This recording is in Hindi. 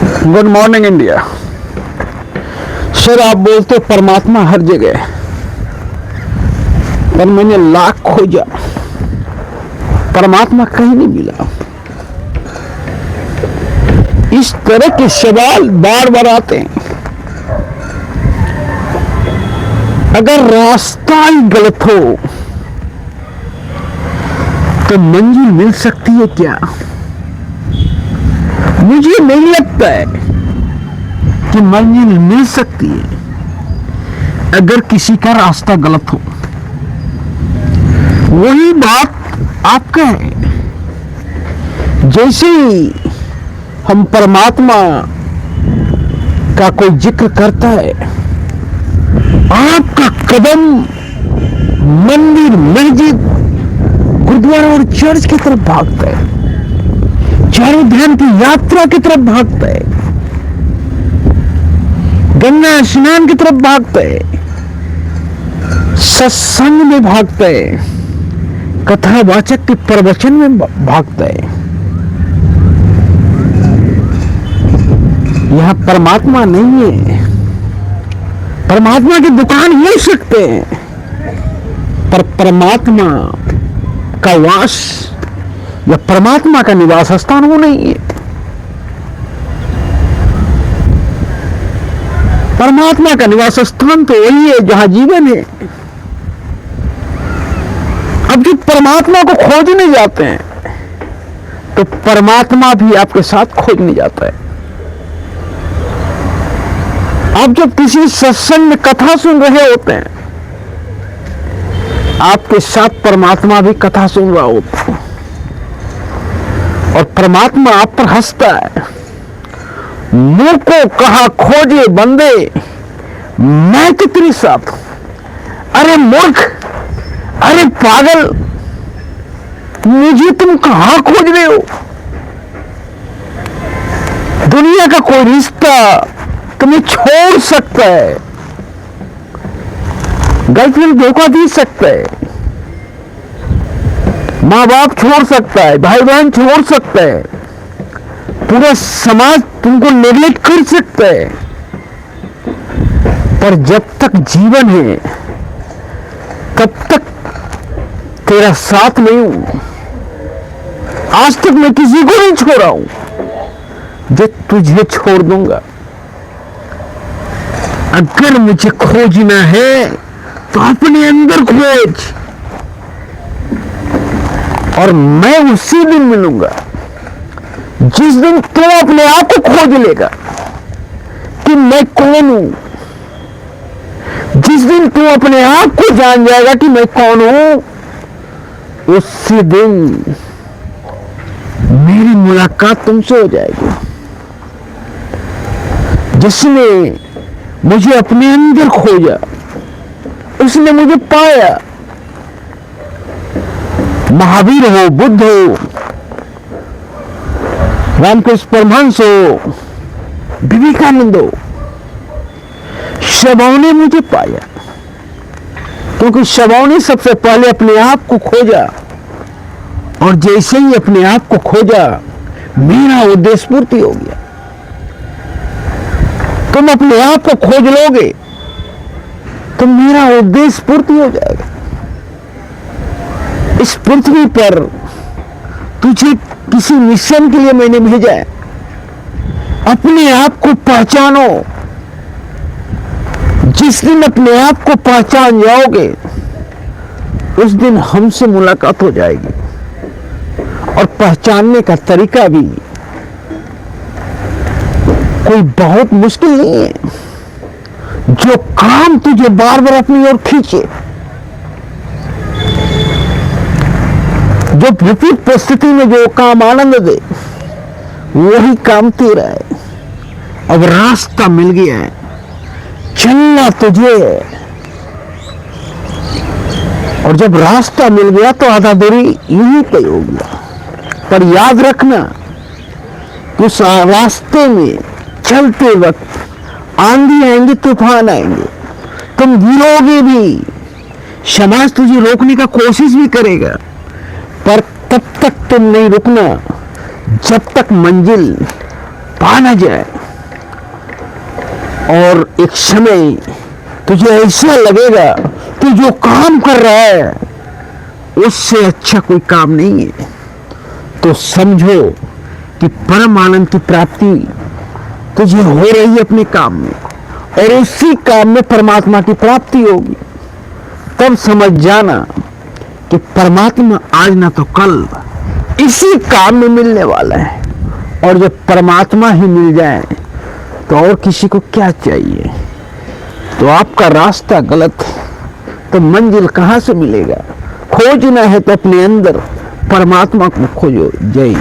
Good morning India. सर आप बोलते परमात्मा हर जगह है, पर मैंने लाख खोजा, परमात्मा कहीं नहीं मिला। इस तरह के सवाल बार बार आते हैं। अगर रास्ता ही गलत हो तो मंजिल मिल सकती है क्या? मुझे नहीं लगता है कि मंजिल मिल सकती है अगर किसी का रास्ता गलत हो। वही बात आपका है। जैसे ही हम परमात्मा का कोई जिक्र करता है, आपका कदम मंदिर, मस्जिद, गुरुद्वारा और चर्च की तरफ भागता है, चारों धाम की यात्रा की तरफ भागता है, गंगा स्नान की तरफ भागता है, सत्संग में भागता है, कथावाचक के प्रवचन में भागता है। यहां परमात्मा नहीं है। परमात्मा की दुकान हो सकते हैं, पर परमात्मा का वास या परमात्मा का निवास स्थान वो नहीं है। परमात्मा का निवास स्थान तो वही है जहां जीवन है। अब जब परमात्मा को खोजने जाते हैं तो परमात्मा भी आपके साथ खोजने जाता है। आप जब किसी सत्संग में कथा सुन रहे होते हैं, आपके साथ परमात्मा भी कथा सुन रहा होता है और परमात्मा आप पर हंसता है। मुंह को कहा खोजे बंदे, मैं तो तेरे साथ हूं। अरे मूर्ख, अरे पागल, मुझे तुम कहां खोज रहे हो? दुनिया का कोई रिश्ता तुम्हें छोड़ सकता है, गर्लफ्रेंड धोखा दे सकता है, माँ बाप छोड़ सकता है, भाई बहन छोड़ सकता है, पूरा समाज तुमको नेगलेक्ट कर सकता है, पर जब तक जीवन है तब तक तेरा साथ नहीं हूं। आज तक मैं किसी को नहीं छोड़ा हूं, जो तुझे छोड़ दूंगा। अगर मुझे खोजना है तो अपने अंदर खोज, और मैं उसी दिन मिलूंगा जिस दिन तू अपने आप को खोज लेगा कि मैं कौन हूं। जिस दिन तू अपने आप को जान जाएगा कि मैं कौन हूं, उसी दिन मेरी मुलाकात तुमसे हो जाएगी। जिसने मुझे अपने अंदर खोजा, उसने मुझे पाया। महावीर हो, बुद्ध हो, रामकृष्ण परमहंस हो, विवेकानंद हो, सबों ने मुझे पाया, क्योंकि सबों ने सबसे पहले अपने आप को खोजा, और जैसे ही अपने आप को खोजा, मेरा उद्देश्य पूर्ति हो गया। तुम अपने आप को खोज लोगे तो मेरा उद्देश्य पूर्ति हो जाएगा। इस पृथ्वी पर तुझे किसी मिशन के लिए मैंने भेजा है। अपने आप को पहचानो। जिस दिन अपने आप को पहचान जाओगे, उस दिन हमसे मुलाकात हो जाएगी। और पहचानने का तरीका भी कोई बहुत मुश्किल नहीं है। जो काम तुझे बार बार अपनी ओर खींचे, जो विपरीत परिस्थिति में जो काम आनंद दे, वही काम तेरा है। अब रास्ता मिल गया है, चलना तुझे है। और जब रास्ता मिल गया तो आधा दूरी यही तय हो गया। पर याद रखना कि उस रास्ते में चलते वक्त आंधी आएंगे, तूफान आएंगे, तुम गिरोगे भी, समाज तुझे रोकने का कोशिश भी करेगा, पर तब तक तुम नहीं रुकना जब तक मंजिल पा ना जाए और एक समय तुझे ऐसा लगेगा कि जो काम कर रहा है उससे अच्छा कोई काम नहीं है, तो समझो कि परम आनंद की प्राप्ति तुझे हो रही है अपने काम में, और उसी काम में परमात्मा की प्राप्ति होगी। तब समझ जाना कि परमात्मा आज ना तो कल इसी काम में मिलने वाला है, और जब परमात्मा ही मिल जाए तो और किसी को क्या चाहिए। तो आपका रास्ता गलत है तो मंजिल कहां से मिलेगा। खोजना है तो अपने अंदर परमात्मा को खोजो। जय